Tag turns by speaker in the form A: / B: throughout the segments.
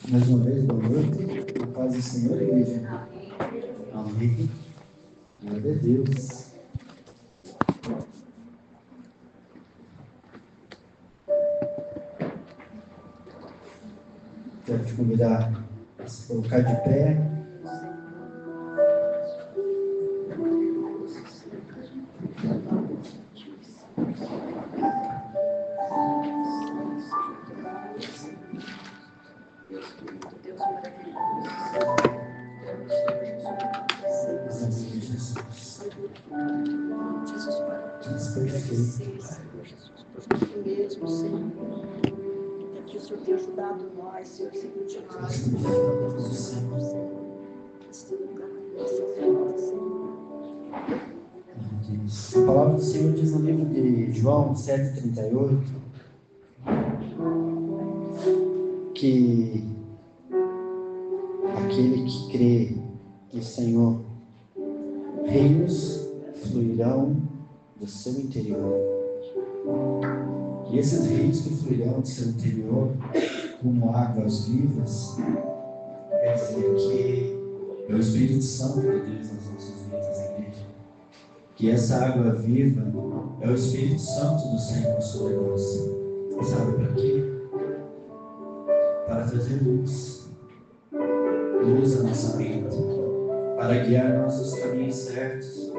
A: Mais uma vez, boa noite. A paz do Senhor, igreja. Amém. Glória a Deus. Quero te convidar a se colocar de pé. A palavra do Senhor diz no livro de João 7,38 que aquele que crê no Senhor, rios fluirão do seu interior. E esses rios que fluirão do seu interior, como águas vivas, quer dizer que é o Espírito Santo de Deus nas nossas vidas, igreja. Que essa água viva é o Espírito Santo do Senhor sobre nós. E sabe para quê? Para trazer luz à nossa vida, para guiar nossos caminhos certos,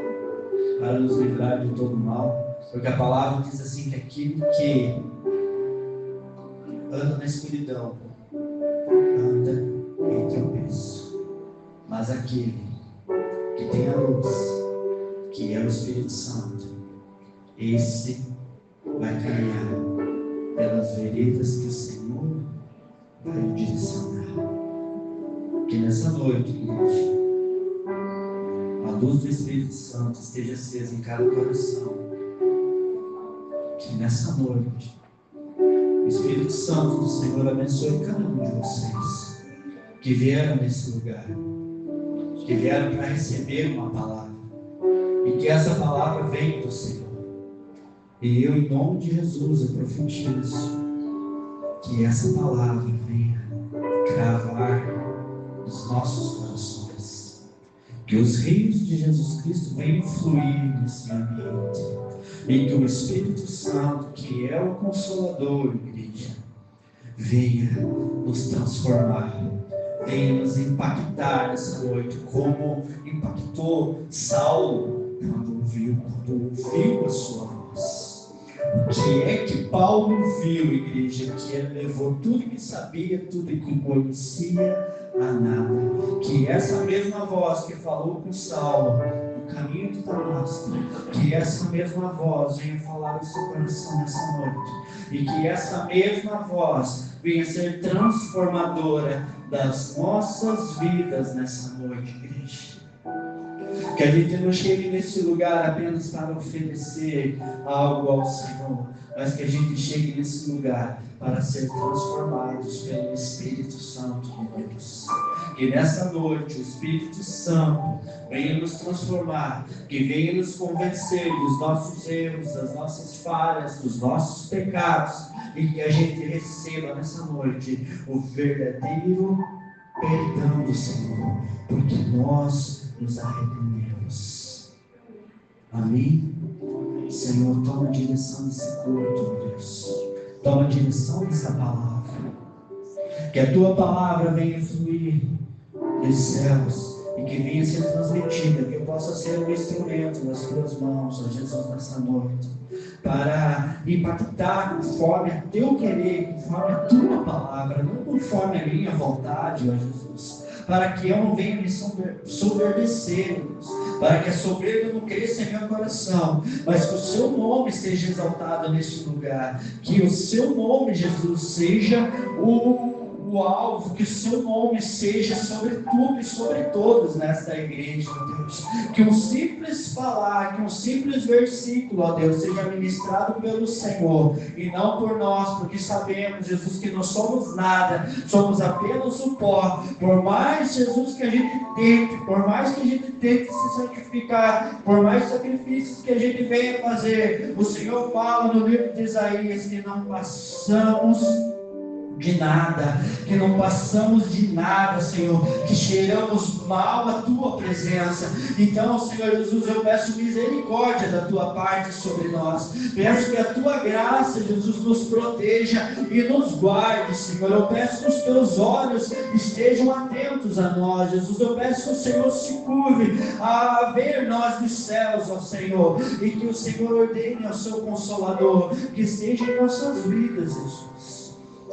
A: para nos livrar de todo mal. Porque a palavra diz assim que aquele que anda na escuridão anda em tropeço, mas aquele que tem a luz, que é o Espírito Santo, esse vai caminhar pelas veredas que o Senhor vai o direcionar. Que nessa noite, igreja, a luz do Espírito Santo esteja acesa em cada coração. Que nessa noite o Espírito Santo do Senhor abençoe cada um de vocês que vieram nesse lugar, que vieram para receber uma palavra, e que essa palavra venha do Senhor. E eu, em nome de Jesus, eu profetizo que essa palavra venha cravar nos nossos corações, que os rios de Jesus Cristo venham fluir nesse ambiente, e que o Espírito Santo, que é o Consolador, igreja, venha nos transformar, venha nos impactar nessa noite, como impactou Saulo quando ouviu a sua voz. O que é que Paulo viu, igreja? Que ele levou tudo que sabia, tudo que conhecia a nada. Que essa mesma voz que falou com Saulo no caminho de Damasco, que essa mesma voz venha falar no seu coração nessa noite, e que essa mesma voz venha ser transformadora das nossas vidas nessa noite, igreja. Que a gente não chegue nesse lugar apenas para oferecer algo ao Senhor, mas que a gente chegue nesse lugar para ser transformados pelo Espírito Santo de Deus. Que nessa noite o Espírito Santo venha nos transformar, que venha nos convencer dos nossos erros, das nossas falhas, dos nossos pecados, e que a gente receba nessa noite o verdadeiro perdão do Senhor, porque nós nos arrependemos. Amém? Senhor, toma a direção desse culto, Deus. Toma a direção dessa palavra. Que a tua palavra venha fluir dos céus e que venha ser transmitida, que eu possa ser um instrumento nas tuas mãos, ó Jesus, nessa noite, para impactar conforme a teu querer, conforme a tua palavra, não conforme a minha vontade, ó Jesus. Para que eu não venha me soberbecer, Deus, para que a soberba não cresça em meu coração, mas que o seu nome seja exaltado neste lugar, que o seu nome, Jesus, seja o alvo, que o seu nome seja sobre tudo e sobre todos nesta igreja, ó Deus. Que um simples falar, que um simples versículo, ó Deus, seja ministrado pelo Senhor e não por nós, porque sabemos, Jesus, que não somos nada, somos apenas o pó. Por mais, Jesus, que a gente tente, por mais que a gente tente se santificar, por mais sacrifícios que a gente venha fazer, o Senhor fala no livro de Isaías que não passamos de nada, que não passamos de nada, Senhor, que cheiramos mal a Tua presença. Então, Senhor Jesus, eu peço misericórdia da Tua parte sobre nós. Peço que a Tua graça, Jesus, nos proteja e nos guarde, Senhor. Eu peço que os Teus olhos estejam atentos a nós, Jesus. Eu peço que o Senhor se curve a ver nós dos céus, ó Senhor, e que o Senhor ordene ao Seu Consolador que esteja em nossas vidas, Jesus.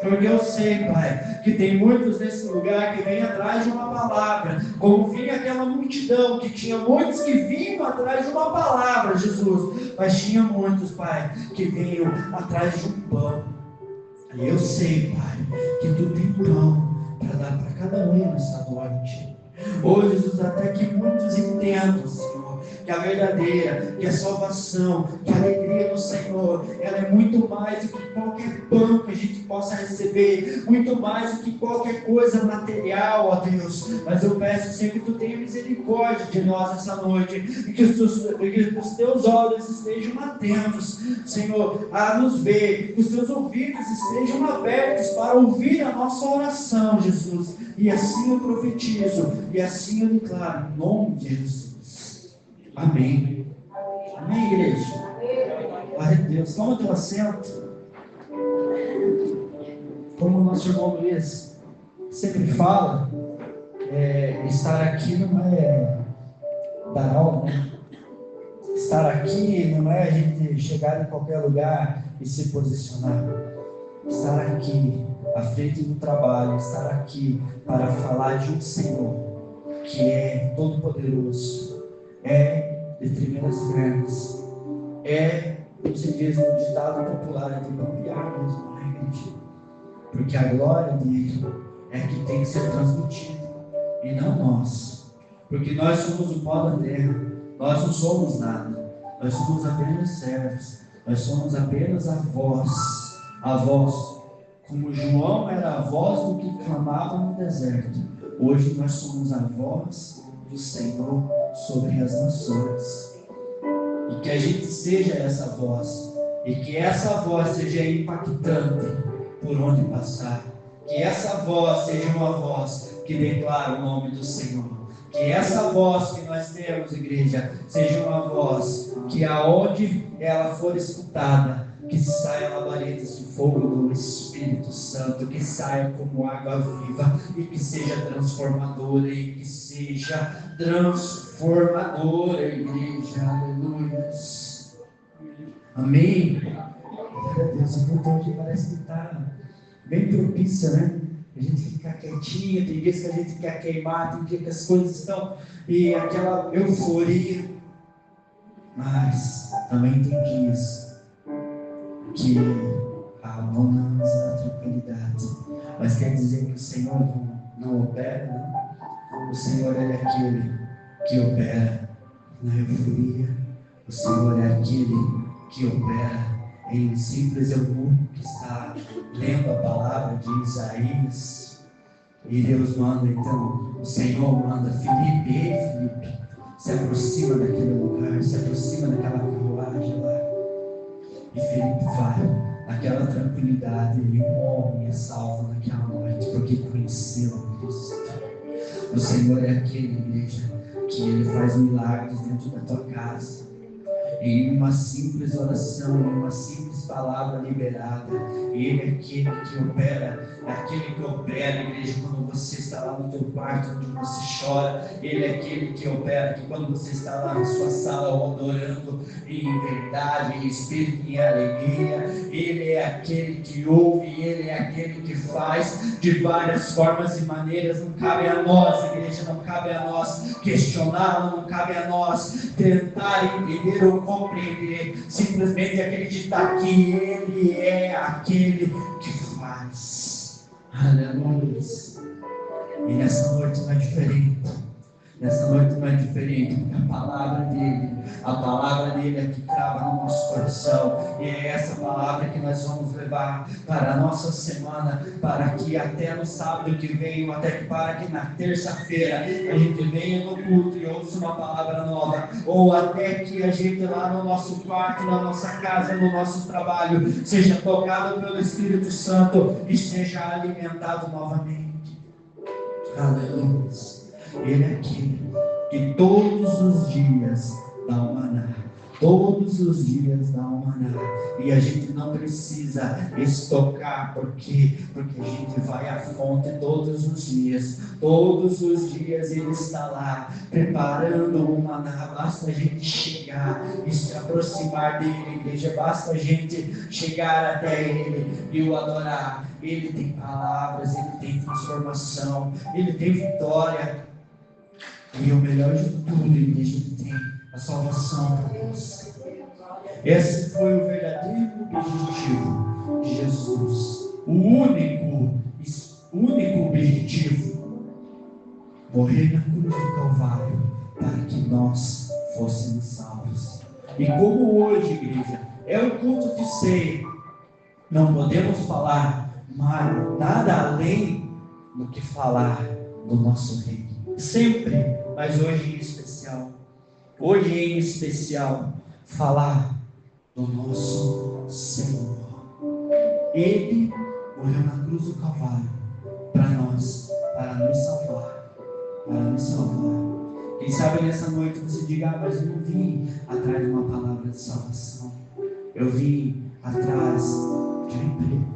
A: Porque eu sei, Pai, que tem muitos nesse lugar que vêm atrás de uma palavra, como vinha aquela multidão, que tinha muitos que vinham atrás de uma palavra, Jesus, mas tinha muitos, Pai, que vinham atrás de um pão. E eu sei, Pai, que Tu tem pão para dar para cada um nessa noite. Oh, Jesus, até que muitos entendam, Senhor, que a verdadeira, que a salvação, que a alegria do Senhor, ela é muito mais do que qualquer pão que a gente possa receber, muito mais do que qualquer coisa material, ó Deus. Mas eu peço, Senhor, que Tu tenha misericórdia de nós essa noite, e que os Teus olhos estejam atentos, Senhor, a nos ver, que os Teus ouvidos estejam abertos para ouvir a nossa oração, Jesus. E assim eu profetizo, e assim eu declaro, em nome de Jesus. Amém. Amém, igreja? Glória a Deus. Toma teu assento. Como o nosso irmão Luiz sempre fala, estar aqui não é dar aula, né? Estar aqui não é a gente chegar em qualquer lugar e se posicionar. Estar aqui à frente do trabalho, estar aqui para falar de um Senhor que é todo-poderoso, é de primeiras pernas, como se diz no ditado popular, de bambear mesmo, né, igreja? Porque a glória dele é que tem que ser transmitida, e não nós, porque nós somos o pó da terra, nós não somos nada, nós somos apenas servos, nós somos apenas a voz, como João era a voz do que clamava no deserto. Hoje nós somos a voz do Senhor sobre as nações. E que a gente seja essa voz. E que essa voz seja impactante por onde passar. Que essa voz seja uma voz que declara o nome do Senhor. Que essa voz que nós temos, igreja, seja uma voz que aonde ela for escutada, que saia labaredas de fogo do Espírito Santo, que saia como água viva e que seja transformadora, igreja, aleluia. Amém. Glória a Deus, o culto hoje parece que está bem propícia, né? A gente fica quietinho, tem dias que a gente quer queimar, tem dias que as coisas estão, e aquela euforia, mas também tem dias que a bonança, a tranquilidade, mas quer dizer que o Senhor não opera, não? O Senhor é aquele que opera na euforia, o Senhor é aquele que opera em um simples eunuco que está lendo a palavra de Isaías, e Deus manda, então, o Senhor manda Filipe, se aproxima daquele lugar, se aproxima daquela carruagem lá. E Filipe vai naquela tranquilidade, e um homem é salvo naquela noite, porque conheceu a Cristo. O Senhor é aquele, igreja, que Ele faz milagres dentro da tua casa. Em uma simples oração, em uma simples palavra liberada. Ele é aquele que opera, igreja, quando você está lá no teu quarto, onde você chora. Ele é aquele que opera, que quando você está lá na sua sala, adorando em verdade, em espírito, em alegria. Ele é aquele que ouve, Ele é aquele que faz de várias formas e maneiras. Não cabe a nós, igreja, não cabe a nós questioná-lo, não cabe a nós tentar entender ou compreender, simplesmente acreditar que Ele é aquele que faz. Aleluia. E nessa noite não é diferente. Nessa noite não é diferente. diferente, porque a palavra dele é que crava no nosso coração, e é essa palavra que nós vamos levar para a nossa semana, para que até no sábado que vem, ou até para que na terça-feira a gente venha no culto e ouça uma palavra nova, ou até que a gente lá no nosso quarto, na nossa casa, no nosso trabalho, seja tocado pelo Espírito Santo e seja alimentado novamente. Aleluia. Ele é aquele que todos os dias dá o maná. Todos os dias dá o maná. E a gente não precisa estocar, porque a gente vai à fonte todos os dias. Todos os dias Ele está lá, preparando o maná. Basta a gente chegar e se aproximar dEle, igreja. Basta a gente chegar até Ele e o adorar. Ele tem palavras, Ele tem transformação, Ele tem vitória. E o melhor de tudo, igreja, Ele tem a salvação para nós. Esse foi o verdadeiro objetivo de Jesus. O único objetivo: morrer na cruz do Calvário para que nós fôssemos salvos. E como hoje, igreja, é o culto de ceia, não podemos falar nada além do que falar do nosso Rei. Sempre, mas hoje em especial. Hoje em especial, falar do nosso Senhor. Ele morreu na cruz do Calvário para nós, para nos salvar. Para nos salvar. Quem sabe nessa noite você diga: mas eu não vim atrás de uma palavra de salvação. Eu vim atrás de um emprego.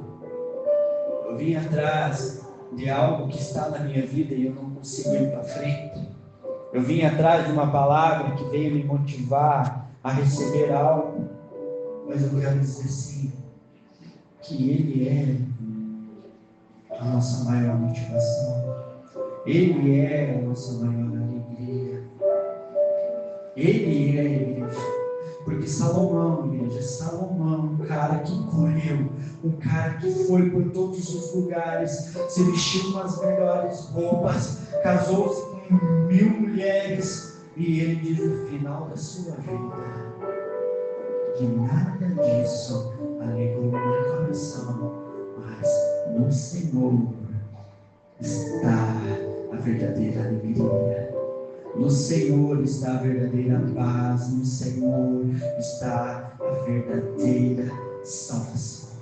A: Eu vim atrás de algo que está na minha vida e eu não consigo ir para frente. Eu vim atrás de uma palavra que veio me motivar a receber algo. Mas eu quero dizer assim, que Ele é a nossa maior motivação. Ele é a nossa maior alegria. Ele é a igreja. Porque Salomão, igreja, um cara que correu, um cara que foi por todos os lugares, se vestiu com as melhores roupas, casou-se com 1000 mulheres, e ele diz no final da sua vida que nada disso alegrou o meu coração, mas no Senhor está a verdadeira alegria. No Senhor está a verdadeira paz, no Senhor está a verdadeira salvação.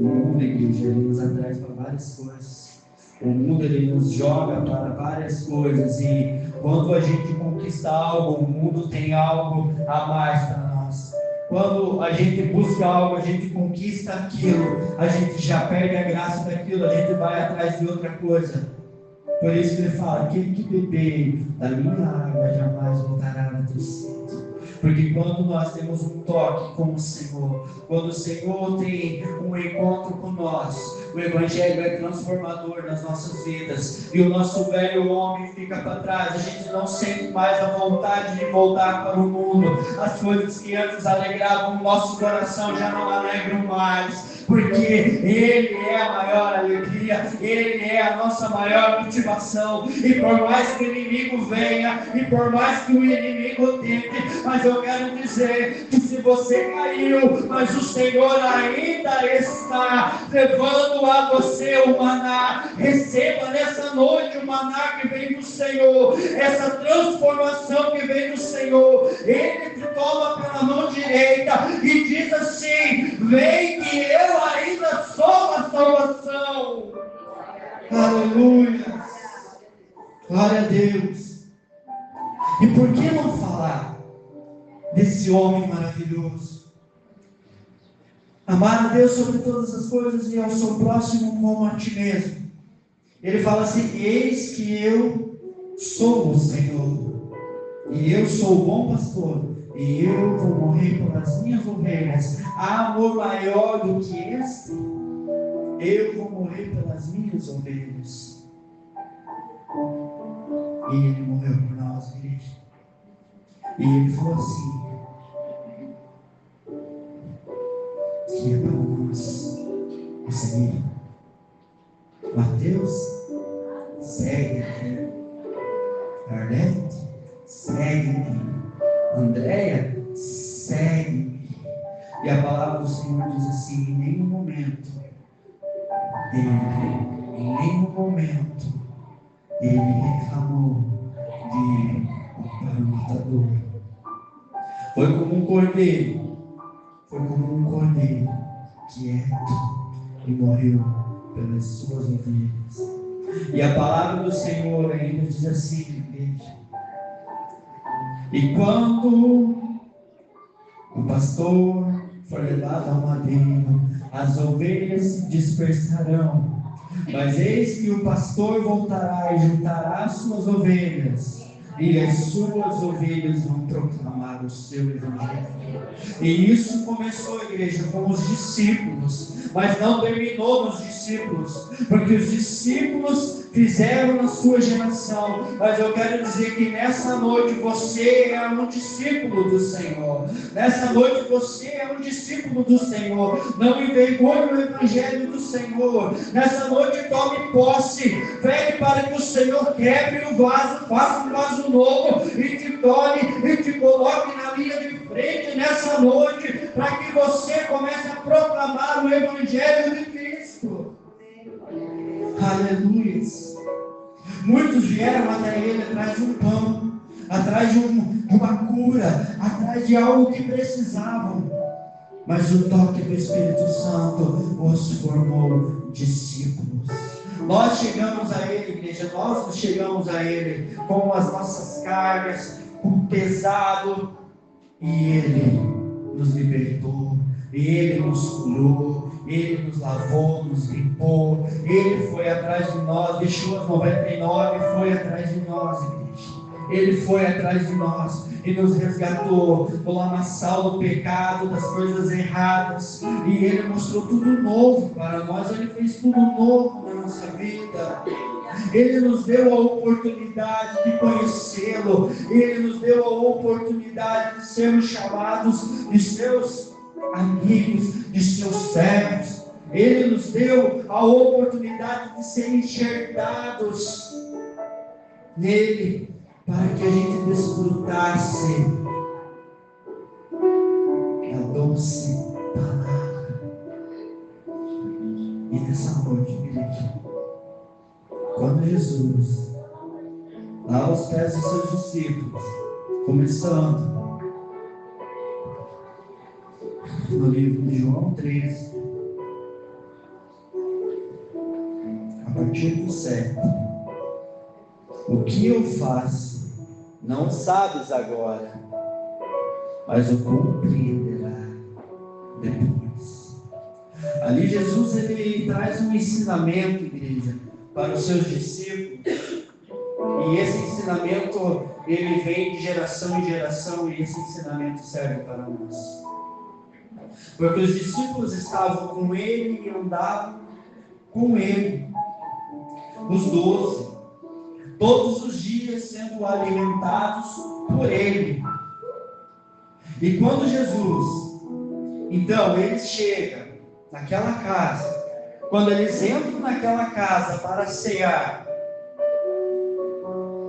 A: O mundo, igreja, ele nos atrai para várias coisas. O mundo, ele nos joga para várias coisas. E quando a gente conquista algo, o mundo tem algo a mais para nós. Quando a gente busca algo, a gente conquista aquilo, a gente já perde a graça daquilo, a gente vai atrás de outra coisa. Por isso que ele fala: aquele que beber da minha água jamais voltará a ter sede. Porque quando nós temos um toque com o Senhor, quando o Senhor tem um encontro com nós, o Evangelho é transformador nas nossas vidas, e o nosso velho homem fica para trás. A gente não sente mais a vontade de voltar para o mundo. As coisas que antes alegravam o nosso coração já não alegram mais, porque Ele é a maior alegria, Ele é a nossa maior motivação. E por mais que o inimigo venha, e por mais que o inimigo tente, mas eu quero dizer que se você caiu, mas o Senhor ainda está levando a você o maná. Receba nessa noite o maná que vem do Senhor, essa transformação que vem do Senhor. Ele te toma pela mão direita e diz assim: vem que eu ainda sou a salvação. Aleluia, glória a Deus. E por que não falar desse homem maravilhoso? Amar a Deus sobre todas as coisas e ao seu próximo como a ti mesmo. Ele fala assim: eis que eu sou o Senhor, e eu sou o bom pastor, e eu vou morrer pelas minhas ovelhas. Há amor maior do que este? Eu vou morrer pelas minhas ovelhas. E Ele morreu por nós, igreja. E Ele falou assim: que é para nós receber. Mateus segue aqui. Arlete, segue-me. Andréia, segue-me. E a palavra do Senhor diz assim: em nenhum momento ele reclamou de ir para o matador. Foi como um cordeiro quieto, e morreu pelas suas ovelhas. E a palavra do Senhor ainda diz assim, igreja: e quando o pastor for levado ao madeiro, as ovelhas se dispersarão, mas eis que o pastor voltará e juntará as suas ovelhas, e as suas ovelhas vão proclamar o seu evangelho. E isso começou, igreja, com os discípulos, mas não terminou nos discípulos, porque os discípulos fizeram na sua geração. Mas eu quero dizer que nessa noite você é um discípulo do Senhor. Nessa noite você é um discípulo do Senhor. Não envergonhe o evangelho do Senhor. Nessa noite tome posse. Pegue para que o Senhor quebre o vaso, faça um vaso novo e te torne e te coloque na linha de frente nessa noite, para que você comece a proclamar o evangelho de Cristo. Aleluia. Muitos vieram até ele atrás de um pão, atrás de uma cura, atrás de algo que precisavam, mas o toque do Espírito Santo os formou discípulos. Nós chegamos a ele, igreja, nós chegamos a ele com as nossas cargas, com pesado, e ele nos libertou, ele nos curou, ele nos lavou, nos limpou, ele foi atrás de nós, deixou as 99 e foi atrás de nós, igreja. Ele foi atrás de nós e nos resgatou do lamaçal do pecado, das coisas erradas, e ele mostrou tudo novo para nós. Ele fez tudo novo na nossa vida. Ele nos deu a oportunidade de conhecê-lo. Ele nos deu a oportunidade de sermos chamados de seus amigos, de seus servos. Ele nos deu a oportunidade de ser enxergados nele, para que a gente desfrutasse da doce palavra. E nessa noite, igreja, quando Jesus, lá aos pés dos seus discípulos, começando no livro de João 13, a partir do 7, o que eu faço não sabes agora, mas o compreenderá depois. Ali Jesus ele traz um ensinamento, igreja, para os seus discípulos, e esse ensinamento ele vem de geração em geração, e esse ensinamento serve para nós, porque os discípulos estavam com ele e andavam com ele, os 12, todos os dias sendo alimentados por ele. E quando Jesus, então, eles chegam naquela casa, quando eles entram naquela casa para cear,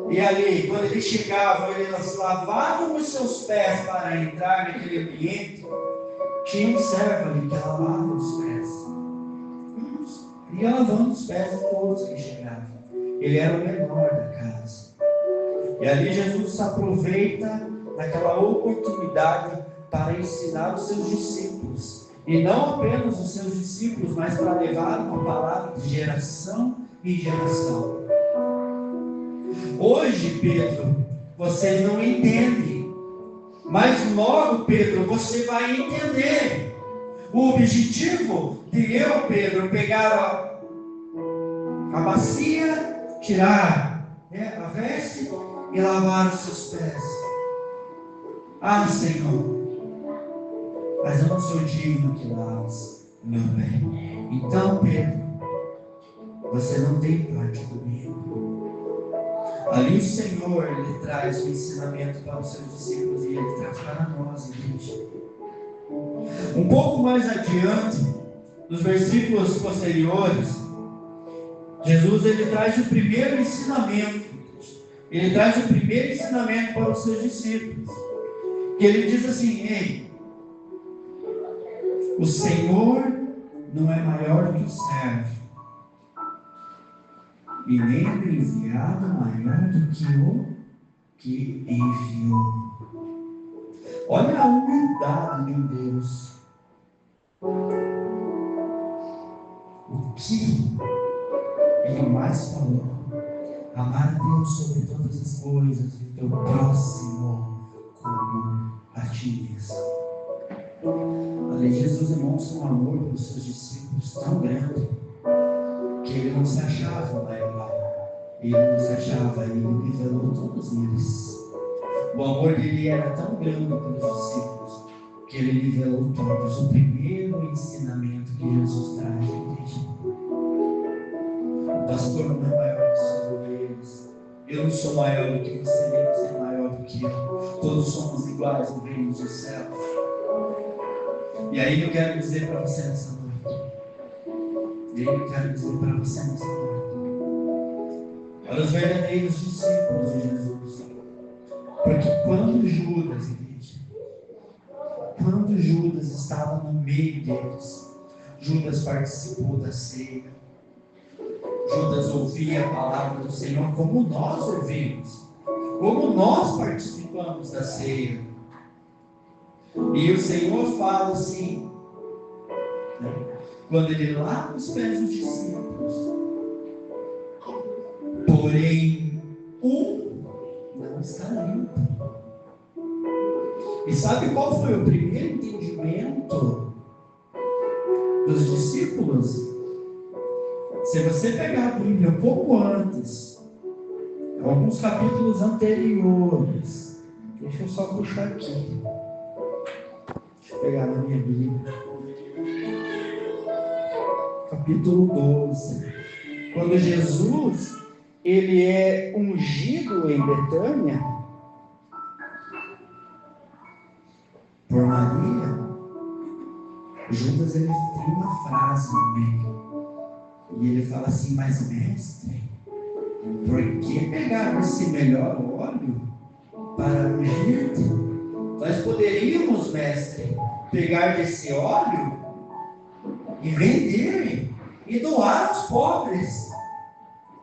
A: e ali, quando eles chegavam, eles lavavam os seus pés para entrar naquele ambiente, tinha um servo ali que lavava os pés, ia lavando os pés de todos que chegavam. Ele era o menor da casa. E ali Jesus se aproveita daquela oportunidade para ensinar os seus discípulos. E não apenas os seus discípulos, mas para levar uma palavra de geração em geração. Hoje, Pedro, vocês não entendem. Mas logo, Pedro, você vai entender. O objetivo de eu, Pedro, pegar a bacia, tirar a veste e lavar os seus pés. Ah, Senhor, mas eu não sou digno que laves o meu pé. Então, Pedro, você não tem parte comigo. Ali o Senhor, Ele traz o ensinamento para os seus discípulos e Ele traz para nós, igreja. Um pouco mais adiante, nos versículos posteriores, Jesus ele traz o primeiro ensinamento. Ele traz o primeiro ensinamento para os seus discípulos. Que ele diz assim: ei, o Senhor não é maior que o servo, e nem o enviado maior do que o que enviou. Olha a humildade de Deus. O que ele mais falou? Amar a Deus sobre todas as coisas e o teu próximo como a ti mesmo. Ali Jesus demonstra um amor para os seus discípulos tão grande que ele não se achava maior. Ele não se achava, ele revelou todos eles. O amor dele era tão grande pelos discípulos que ele revelou todos. O primeiro ensinamento que Jesus traz à igreja: o pastor não é maior que seus ovelhas. Eu não sou maior do que você, nem você é maior do que eu. Todos somos iguais no reino dos céus. E aí eu quero dizer para você nessa noite. Para os verdadeiros discípulos de Jesus. Porque quando Judas estava no meio deles, Judas participou da ceia. Judas ouvia a palavra do Senhor como nós ouvimos, como nós participamos da ceia. E o Senhor fala assim, quando ele lava os pés dos discípulos: porém, não está limpo. E sabe qual foi o primeiro entendimento dos discípulos? Se você pegar a Bíblia um pouco antes, alguns capítulos anteriores, deixa eu só puxar aqui. Deixa eu pegar na minha Bíblia. Capítulo 12. Quando Jesus ele é ungido em Betânia por Maria, Judas ele tem uma frase no meio. E ele fala assim: mas mestre, por que pegar esse melhor óleo para ungir-te? Nós poderíamos, mestre, pegar desse óleo e vender e doar aos pobres.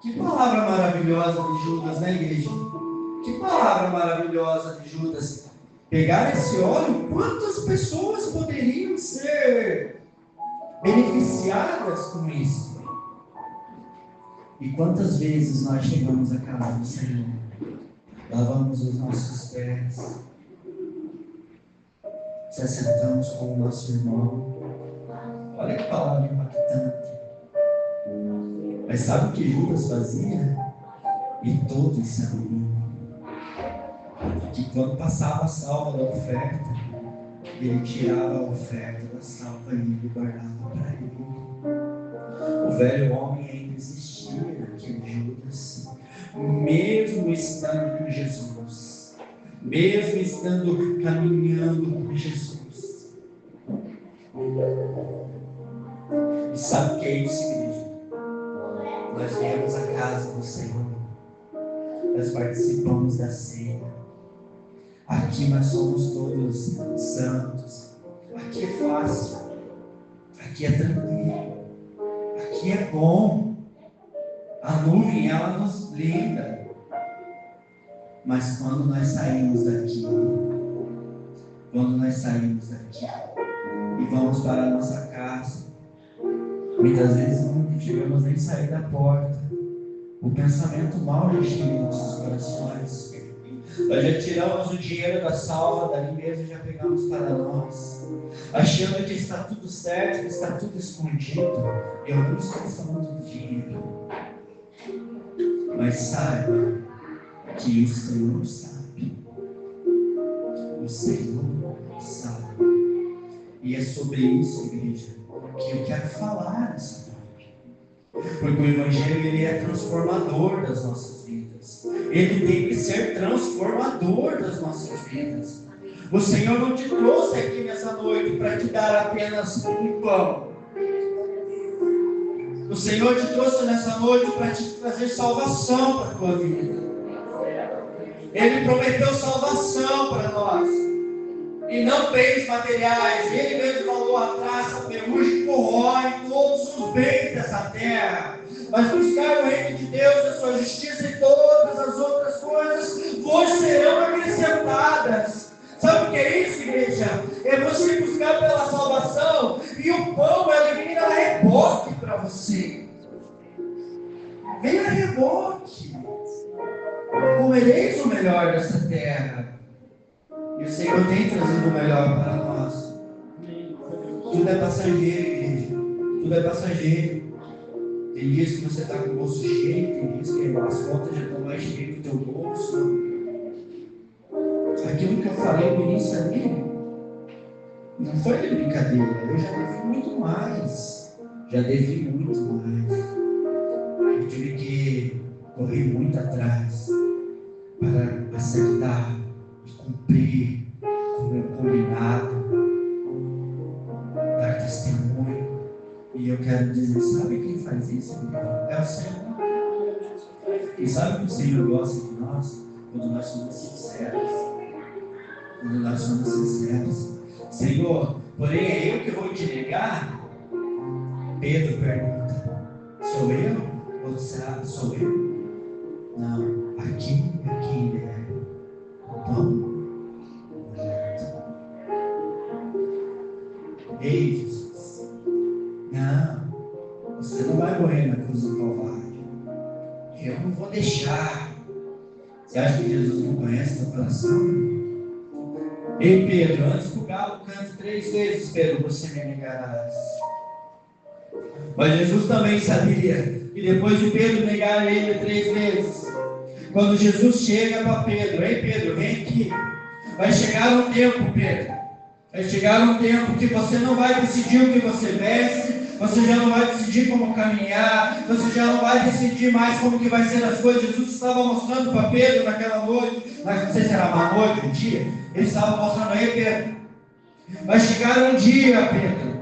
A: Que palavra maravilhosa de Judas, né, igreja? Que palavra maravilhosa de Judas. Pegar esse óleo, quantas pessoas poderiam ser beneficiadas com isso? E quantas vezes nós chegamos à casa do Senhor, lavamos os nossos pés, se assentamos com o nosso irmão. Olha que palavra impactante. Mas sabe o que Judas fazia? E todos sabiam que quando passava a salva da oferta, ele tirava a oferta da salva e ele guardava para ele. O velho homem ainda existia naquele Judas, mesmo estando com Jesus, mesmo estando caminhando com Jesus. E sabe o que é isso, igreja? Nós viemos à casa do Senhor, nós participamos da ceia. Aqui nós somos todos santos. Aqui é fácil, aqui é tranquilo, aqui é bom. A nuvem ela nos blinda. Mas quando nós saímos daqui e vamos para a nossa casa, muitas vezes não chegamos nem a sair da porta. O pensamento mal já chega em nossos corações. Nós já tiramos o dinheiro da salva, dali mesmo já pegamos para nós, achando que está tudo certo, que está tudo escondido. Eu não estou falando de dinheiro, mas saiba que o Senhor sabe. O Senhor sabe. E é sobre isso, igreja, que eu quero falar nessa noite. Porque o Evangelho ele é transformador das nossas vidas. Ele tem que ser transformador das nossas vidas. O Senhor não te trouxe aqui nessa noite para te dar apenas um pão. O Senhor te trouxe nessa noite para te trazer salvação para a tua vida. Ele prometeu salvação para nós. E não bens materiais. Ele mesmo falou: a traça, a ferrugem corrói todos os bens dessa terra. Mas buscar o reino de Deus, a sua justiça, e todas as outras coisas vos serão acrescentadas. Sabe o que é isso, igreja? É você buscar pela salvação, e o pão, ele vem a reboque para você. Vem a reboque. Comereis o melhor dessa terra. E o Senhor tem trazido o melhor para nós. Tudo é passageiro, igreja. Tudo é passageiro. Tem dias que você está com o bolso cheio, tem dias que as contas já estão mais cheias do teu bolso. Aquilo que eu falei no início ali, não foi de brincadeira. Eu já devi muito mais. Eu tive que correr muito atrás para acertar e cumprir com o meu combinado, dar testemunho. E eu quero dizer, sabe quem faz isso? É o Senhor. E sabe que o Senhor gosta de nós? Quando nós somos sinceros. Senhor, porém é eu que vou te negar? Pedro pergunta: sou eu? Ou será sou eu? Não, aqui é quem der o pão. Ei, Jesus, não, você não vai morrer na cruz do Calvário. Eu não vou deixar. Você acha que Jesus não conhece teu coração? Ei, Pedro, antes que o galo cante 3 vezes, Pedro, você me negarás. Mas Jesus também sabia que depois de Pedro negar ele 3 vezes, quando Jesus chega para Pedro: ei, Pedro, vem aqui. Vai chegar um tempo, Pedro. Vai chegar um tempo que você não vai decidir o que você veste, você já não vai decidir como caminhar, você já não vai decidir mais como que vai ser as coisas. Jesus estava mostrando para Pedro naquela noite, não sei se era uma noite, um dia, ele estava mostrando: ei, Pedro, vai chegar um dia, Pedro,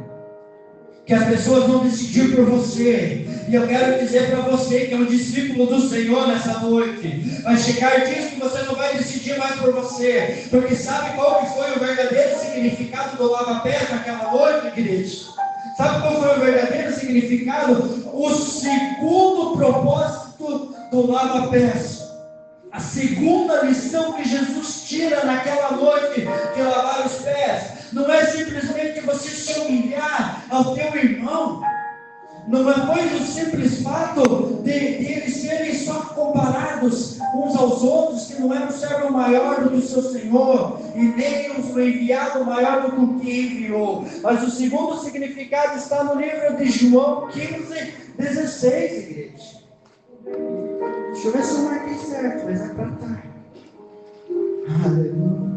A: que as pessoas vão decidir por você. E eu quero dizer para você que é um discípulo do Senhor nessa noite: vai chegar dias que você não vai decidir mais por você, porque sabe qual que foi o verdadeiro significado do lava-pés naquela noite, igreja? Sabe qual foi o verdadeiro significado? O segundo propósito do lava-pés, a segunda lição que Jesus tira naquela noite de lavar os pés, não é simplesmente você se humilhar ao teu irmão, não foi o simples fato de eles serem só comparados uns aos outros, que não era um servo maior do que o seu Senhor, e nem um enviado maior do que o que enviou. Mas o segundo significado está no livro de João 15:16, igreja. Deixa eu ver se eu marquei certo, mas é para estar. Aleluia.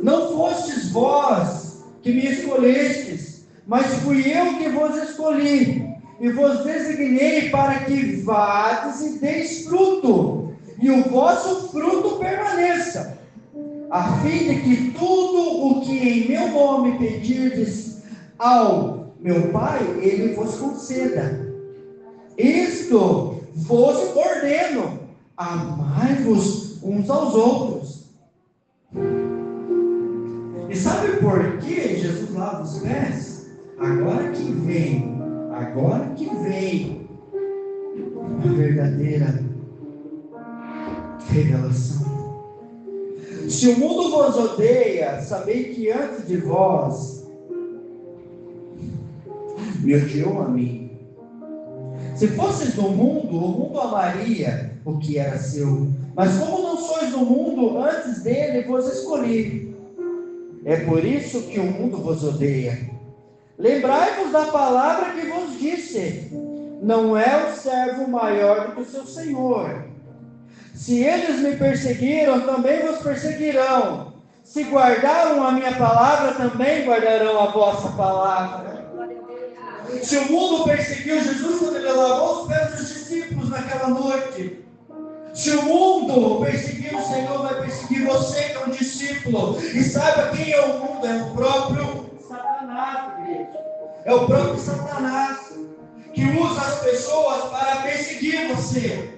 A: Não fostes vós que me escolhestes, mas fui eu que vos escolhi, e vos designei para que vades e deis fruto, e o vosso fruto permaneça, a fim de que tudo o que em meu nome pedirdes ao meu Pai, Ele vos conceda. Isto vos ordeno: amai-vos uns aos outros. E sabe por que Jesus lava os pés? Agora que vem uma verdadeira revelação. Se o mundo vos odeia, sabei que antes de vós me odiou a mim. Se fosseis do mundo, o mundo amaria o que era seu. Mas como não sois do mundo, antes dele vos escolhi. É por isso que o mundo vos odeia. Lembrai-vos da palavra que vos disse: não é o servo maior do que o seu Senhor. Se eles me perseguiram, também vos perseguirão. Se guardaram a minha palavra, também guardarão a vossa palavra. Se o mundo perseguiu Jesus quando ele lavou os pés dos discípulos naquela noite, se o mundo perseguir o Senhor, vai perseguir você que é um discípulo. E saiba quem é o mundo: é o próprio Satanás, igreja. É o próprio Satanás que usa as pessoas para perseguir você.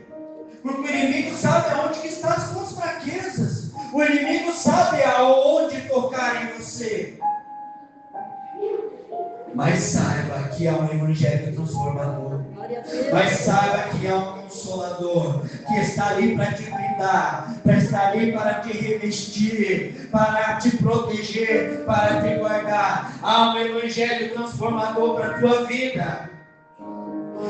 A: Porque o inimigo sabe aonde que estão as suas fraquezas. O inimigo sabe aonde tocar em você. Mas saiba que há um evangelho transformador. Mas saiba que há um consolador que está ali para te cuidar, para estar ali para te revestir, para te proteger, para te guardar. Há um evangelho transformador para a tua vida.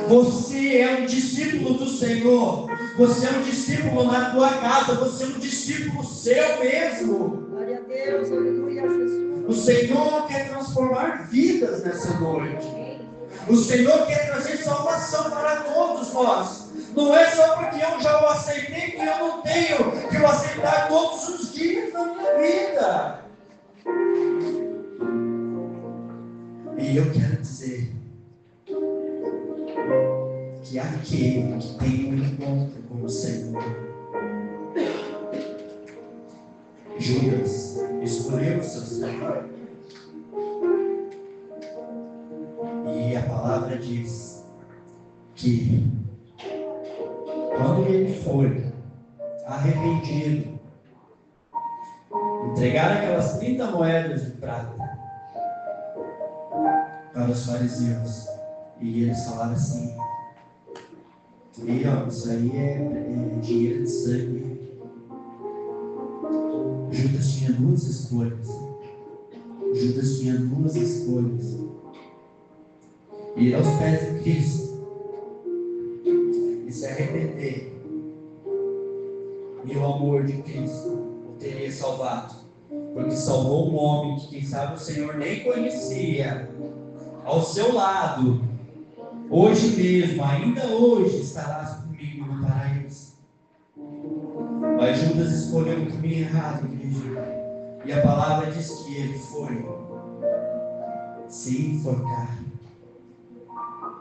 A: Você é um discípulo do Senhor. Você é um discípulo na tua casa. Você é um discípulo seu mesmo.
B: Glória a Deus, aleluia, Jesus.
A: O Senhor quer transformar vidas nessa noite. O Senhor quer trazer salvação para todos nós. Não é só porque eu já o aceitei que eu não tenho que o aceitar todos os dias da minha vida. E eu quero dizer que aquele que tem um encontro com o Senhor, Judas escolheu o seu Senhor. E a palavra diz que quando ele foi arrependido, entregar aquelas 30 moedas de prata para os fariseus, e eles falaram assim: e ó, isso aí é dinheiro de sangue. Judas tinha duas escolhas. Ir aos pés de Cristo e se arrepender, e o amor de Cristo o teria salvado, porque salvou um homem que, quem sabe, o Senhor nem conhecia, ao seu lado, hoje mesmo, ainda hoje, estarás comigo no paraíso. Mas Judas escolheu o caminho errado, igreja. E a palavra diz que ele foi se enforcar.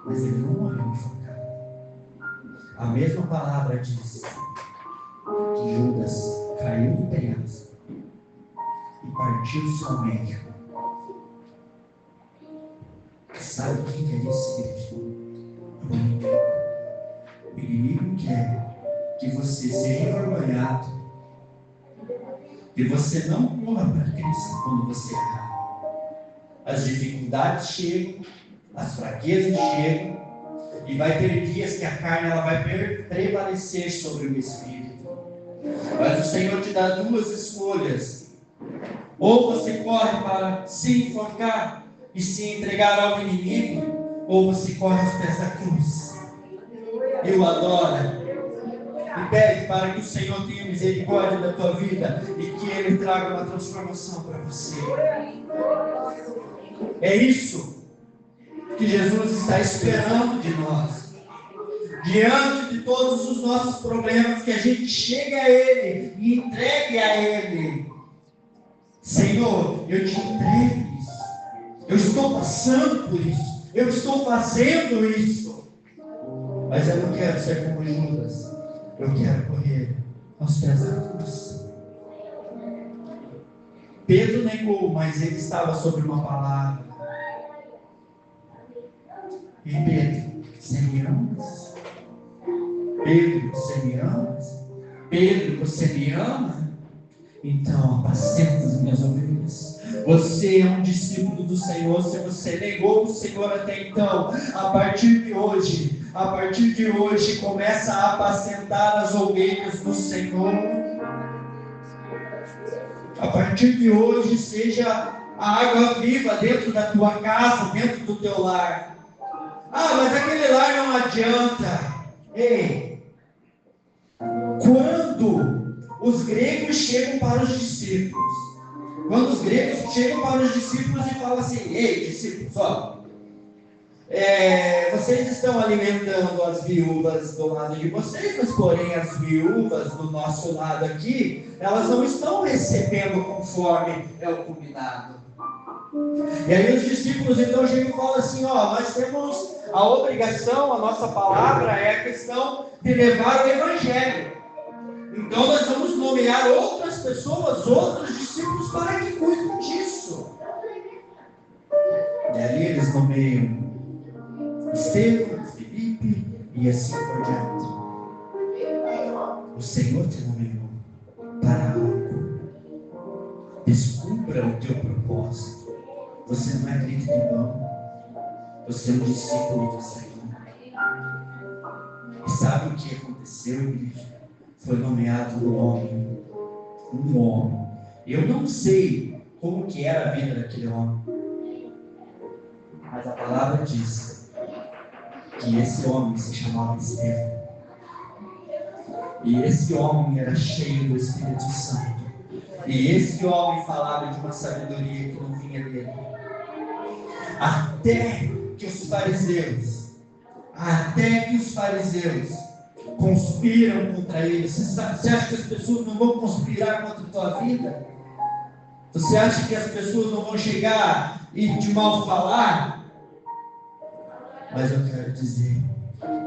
A: Mas ele não morreu enforcado. A mesma palavra diz que Judas caiu no penhasco e partiu-se ao meio. Sabe o que é isso, igreja? O inimigo quer que você seja envergonhado, que você não corra para Cristo quando você errar. As dificuldades chegam, as fraquezas chegam, e vai ter dias que a carne ela vai prevalecer sobre o Espírito. Mas o Senhor te dá duas escolhas: ou você corre para se enforcar e se entregar ao inimigo, ou você corre aos pés da cruz e o adora e pede para que o Senhor tenha misericórdia da tua vida e que Ele traga uma transformação para você. É isso que Jesus está esperando de nós. Diante de todos os nossos problemas, que a gente chegue a Ele e entregue a Ele. Senhor, eu te entrego isso. Eu estou passando por isso. Eu estou fazendo isso. Mas eu não quero ser como Judas. Eu quero correr aos pés da cruz. Pedro negou, mas ele estava sobre uma palavra. E Pedro, você me amas? Pedro, você me amas? Pedro, você me ama? Então apacenta as minhas ovelhas. Você é um discípulo do Senhor. Se você negou o Senhor até então, a partir de hoje, começa a apacentar as ovelhas do Senhor. A partir de hoje, seja a água viva dentro da tua casa, dentro do teu lar. Ah, mas aquele lar não adianta. Ei, quando os gregos chegam para os discípulos, e falam assim: ei, discípulos, ó, vocês estão alimentando as viúvas do lado de vocês, mas porém as viúvas do nosso lado aqui, elas não estão recebendo conforme é o combinado. E aí os discípulos então chegam e falam assim: ó, nós temos a obrigação, a nossa palavra é a questão de levar o Evangelho. Então nós vamos nomear outras pessoas, outros discípulos para que cuidem disso. E ali eles nomeiam Estevão, Felipe e assim por diante. O Senhor te nomeou para algo. Descubra o teu propósito. Você não é grito de mão. Você é um discípulo do Senhor. E sabe o que aconteceu, igreja? Foi nomeado um homem. Um homem. Eu não sei como que era a vida daquele homem. Mas a palavra diz que esse homem se chamava Estevão. E esse homem era cheio do Espírito Santo. E esse homem falava de uma sabedoria que não vinha dele. Até que os fariseus conspiram contra ele. Você acha que as pessoas não vão conspirar contra a tua vida? Você acha que as pessoas não vão chegar e te mal falar? Mas eu quero dizer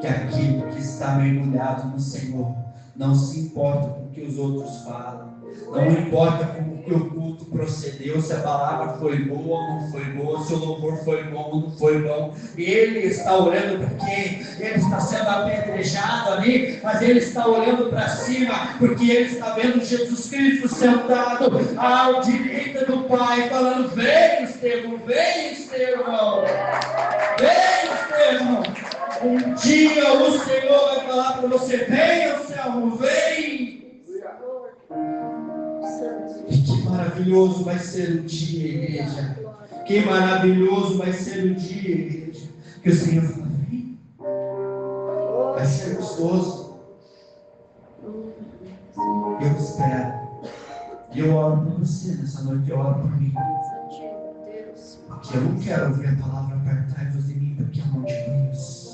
A: que aquele que está mergulhado no Senhor não se importa com o que os outros falam, não importa com o que o culto procedeu, se a palavra foi boa ou não foi boa, se o louvor foi bom ou não foi bom. Ele está olhando para quem? Ele está sendo apedrejado ali, mas ele está olhando para cima, porque ele está vendo Jesus Cristo sentado à direita do Pai, falando: vem Estevão, vem Estevão, vem Estevão. Um dia o Senhor vai falar para você: venha, Anselmo, vem. E que maravilhoso vai ser o dia, igreja. Que maravilhoso vai ser o dia, igreja. Que o Senhor fala: vem. Vai ser gostoso. Eu espero. E eu oro por você nessa noite. Eu oro por mim. Porque eu não quero ouvir a palavra apartai-vos de mim, porque eu não te conheço.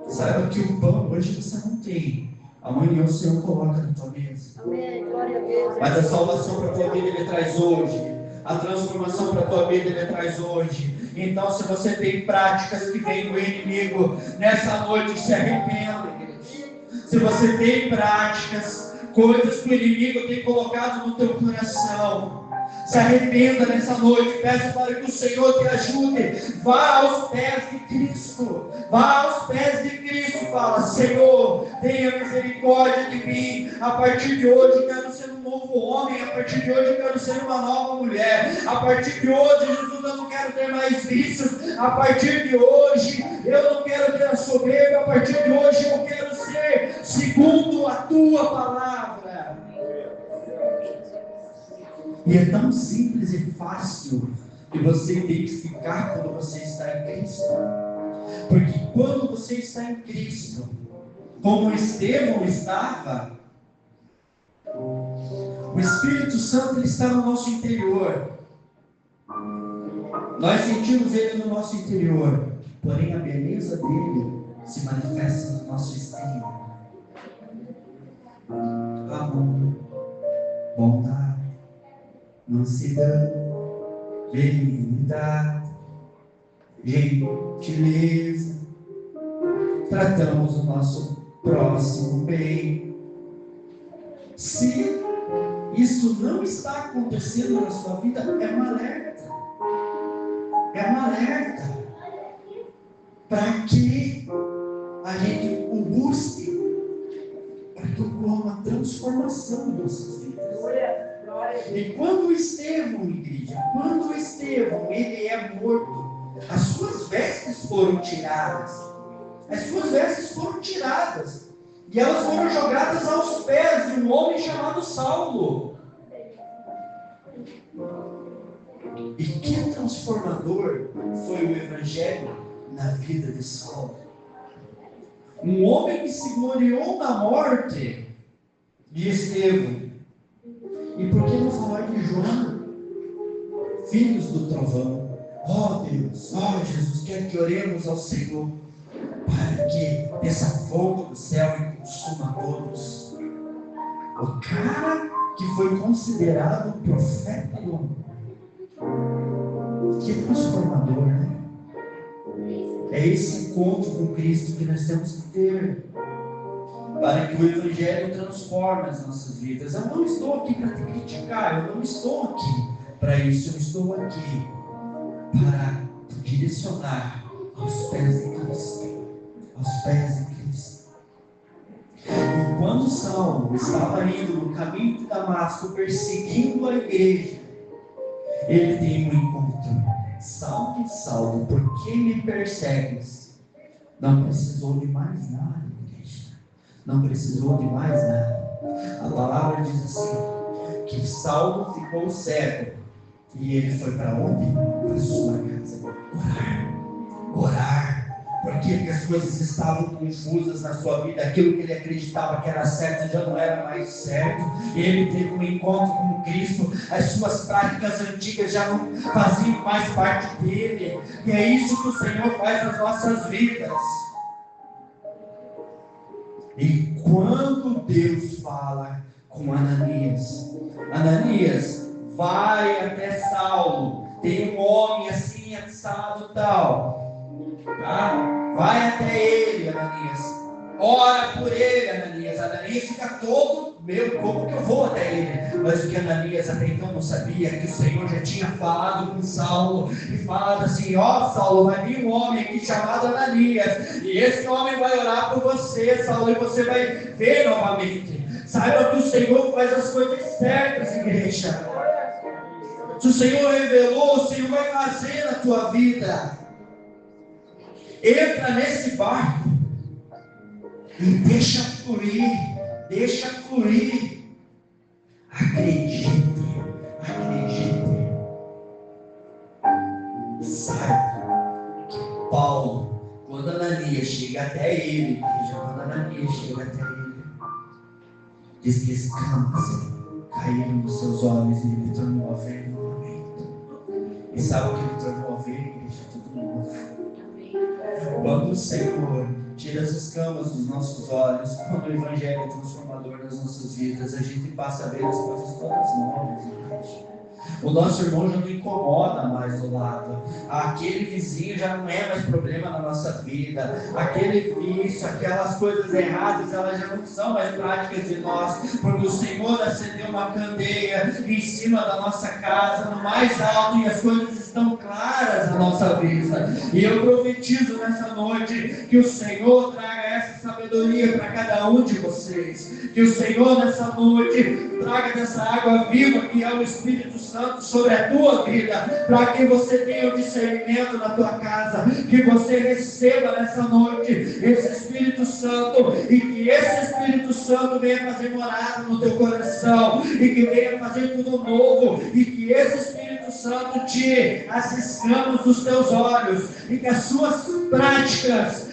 A: Saiba que o pão hoje você não tem. Amanhã o Senhor coloca na tua mesa.
B: Amém. Glória a Deus.
A: Mas a salvação para a tua vida Ele traz hoje. A transformação para a tua vida Ele traz hoje. Então, se você tem práticas que vêm do inimigo, nessa noite se arrependa, igreja. Se você tem práticas, coisas que o inimigo tem colocado no teu coração, se arrependa nessa noite. Peça para que o Senhor te ajude. Vá aos pés de Cristo. Vá aos pés de Cristo. Fala: Senhor, tenha misericórdia de mim. A partir de hoje eu quero ser um novo homem. A partir de hoje eu quero ser uma nova mulher. A partir de hoje, Jesus, eu não quero ter mais vícios. A partir de hoje eu não quero ter a soberba. A partir de hoje eu quero ser segundo a tua palavra. E é tão simples e fácil de você identificar quando você está em Cristo. Porque quando você está em Cristo, como Estevão estava, o Espírito Santo ele está no nosso interior. Nós sentimos ele no nosso interior. Porém, a beleza dele se manifesta no nosso espírito. Amor, bondade, mansidão, benignidade, gentileza. Tratamos o nosso próximo bem. Se isso não está acontecendo na sua vida, é um alerta. É um alerta para que a gente o busque, para que ocorra uma transformação em nossas vidas. E quando Estevão, igreja, quando Estevão ele é morto, as suas vestes foram tiradas. As suas vestes foram tiradas. E elas foram jogadas aos pés de um homem chamado Saulo. E que transformador foi o Evangelho na vida de Saulo. Um homem que se gloriou na morte de Estevão. E por que não falar de João? Filhos do trovão. Ó Deus, ó Jesus, quer que oremos ao Senhor para que desça fogo do céu e consuma todos. O cara que foi considerado o profeta do mundo. Que transformador, né? É esse encontro com Cristo que nós temos que ter, para que o Evangelho transforme as nossas vidas. Eu não estou aqui para te criticar, eu não estou aqui para isso, eu estou aqui para te direcionar aos pés de Cristo. Aos pés de Cristo. Saulo estava indo no caminho de Damasco, perseguindo a igreja, ele tem um encontro. Saulo, por que me persegues? Não precisou de mais nada, igreja. Não precisou de mais nada. A palavra diz assim, que Saulo ficou cego, e ele foi para onde? Para sua casa. Orar. Porque as coisas estavam confusas na sua vida, aquilo que ele acreditava que era certo já não era mais certo. Ele teve um encontro com Cristo, as suas práticas antigas já não faziam mais parte dele, e é isso que o Senhor faz nas nossas vidas. E quando Deus fala com Ananias, vai até Saulo, tem um homem assim, assado tal, tá? Vai até ele, Ananias, ora por ele, Ananias. Ananias fica todo, como que eu vou até ele? Mas o que Ananias até então não sabia, que o Senhor já tinha falado com Saulo, e falado assim, Saulo, vai vir um homem aqui chamado Ananias, e esse homem vai orar por você, Saulo, e você vai ver novamente. Saiba que o Senhor faz as coisas certas, igreja. Se o Senhor revelou, o Senhor vai fazer na tua vida. Entra nesse barco e deixa fluir. Acredite. Saiba que Paulo, quando Ananias chega até ele, diz que escamas caíram nos seus olhos e ele tornou a ver novamente. E sabe o que ele tornou a ver, igreja? Tudo novo. Quando o Senhor tira as escamas dos nossos olhos, quando o Evangelho é transformador nas nossas vidas, a gente passa a ver as coisas todas novas, igreja. O nosso irmão já não incomoda mais do lado. Aquele vizinho já não é mais problema na nossa vida. Aquele vício, aquelas coisas erradas, elas já não são mais práticas de nós. Porque o Senhor acendeu uma candeia em cima da nossa casa, no mais alto, e as coisas estão claras na nossa vista. E eu profetizo nessa noite que o Senhor traga essa sabedoria para cada um de vocês. Que o Senhor nessa noite traga dessa água viva que é o Espírito Santo sobre a tua vida, para que você tenha o discernimento na tua casa, que você receba nessa noite esse Espírito Santo, e que esse Espírito Santo venha fazer morada no teu coração, e que venha fazer tudo novo, e que esse Espírito Santo tire as escamas dos teus olhos, e que as suas práticas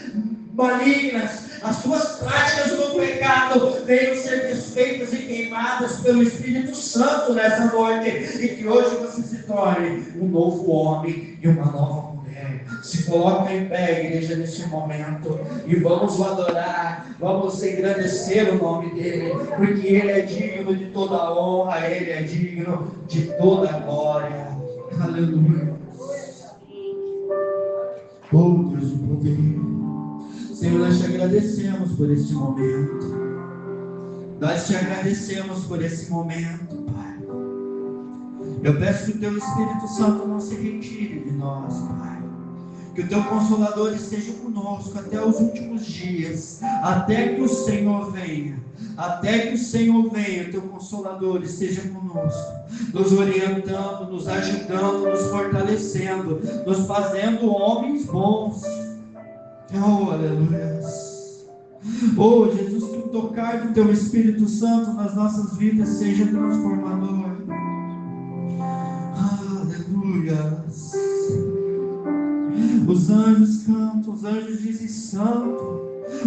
A: malignas, as suas práticas do pecado venham ser desfeitas e queimadas pelo Espírito Santo nessa noite, e que hoje você se torne um novo homem e uma nova mulher. Se coloca em pé, igreja, neste momento, e vamos o adorar, vamos engrandecer o nome dele, porque ele é digno de toda a honra, ele é digno de toda a glória. Aleluia. Oh Deus, o poder. Senhor, nós te agradecemos por este momento. Nós te agradecemos por esse momento, Pai. Eu peço que o teu Espírito Santo não se retire de nós, Pai. Que o teu Consolador esteja conosco até os últimos dias, até que o Senhor venha. Até que o Senhor venha, o teu Consolador esteja conosco, nos orientando, nos ajudando, nos fortalecendo, nos fazendo homens bons. Oh, aleluia. Oh, Jesus, que o tocar do teu Espírito Santo nas nossas vidas seja transformador. Aleluia. Os anjos cantam, os anjos dizem santo.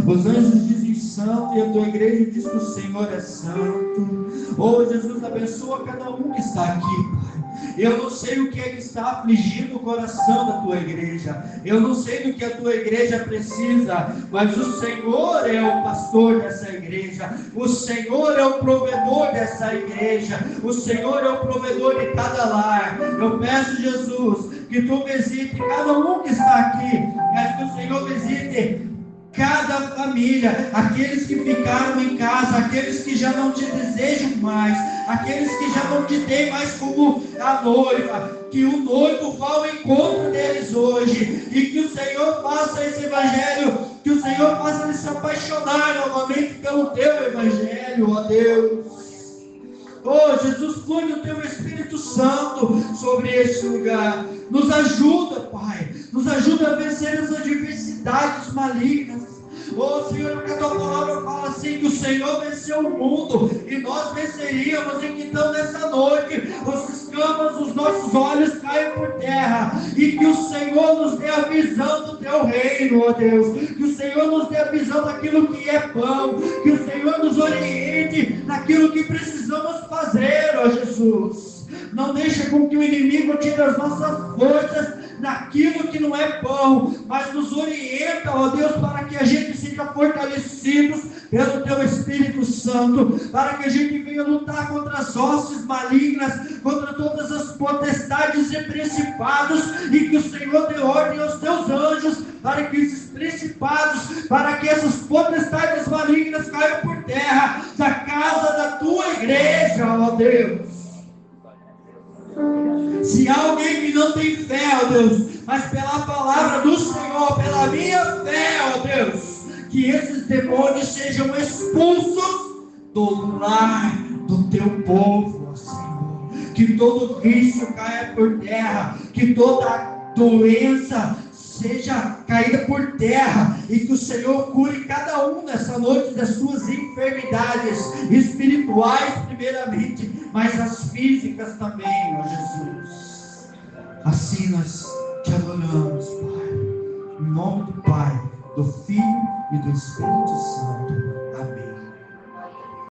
A: Os anjos dizem santo, e a tua igreja diz que o Senhor é santo. Oh, Jesus, abençoa cada um que está aqui, Pai. Eu não sei o que é que está afligindo o coração da tua igreja. Eu não sei do que a tua igreja precisa, mas o Senhor é o pastor dessa igreja. O Senhor é o provedor dessa igreja. O Senhor é o provedor de cada lar. Eu peço, Jesus, que tu visite cada um que está aqui, mas que o Senhor visite cada família, aqueles que ficaram em casa, aqueles que já não te desejam mais, aqueles que já não te têm mais como a noiva, que o noivo vá ao encontro deles hoje, e que o Senhor faça esse evangelho, que o Senhor faça eles se apaixonar novamente pelo Teu Evangelho, ó Deus. Oh, Jesus, flui o Teu Espírito Santo sobre este lugar. Nos ajuda, Pai. Nos ajuda a vencer as adversidades malignas. Oh, Senhor, porque a Tua palavra fala assim, que o Senhor venceu o mundo e nós venceríamos. E que então nessa noite os escamas dos nossos olhos caiam por terra e que o Senhor nos dê a visão do Teu reino, ó Deus. Que o Senhor nos dê a visão daquilo que é pão. Que o Senhor nos oriente naquilo que precisamos fazer, ó Jesus. Não deixa com que o inimigo tire as nossas forças naquilo que não é pão, mas nos orienta, ó Deus, para que a gente seja fortalecidos pelo Teu Espírito Santo, para que a gente venha lutar contra as hostes malignas, contra todas as potestades e principados, e que o Senhor dê ordem aos Teus anjos, para que esses principados, para que essas potestades malignas caiam por terra, da casa da Tua igreja, ó Deus. Se há alguém que não tem fé, ó Deus, mas pela palavra do Senhor, pela minha fé, ó Deus, que esses demônios sejam expulsos do lar do Teu povo, ó Senhor. Que todo vício caia por terra, que toda doença seja caída por terra, e que o Senhor cure cada um nessa noite das suas enfermidades espirituais primeiramente, mas as físicas também, ó Jesus. Assim nós Te adoramos, Pai, em nome do Pai, do Filho e do Espírito Santo. Amém.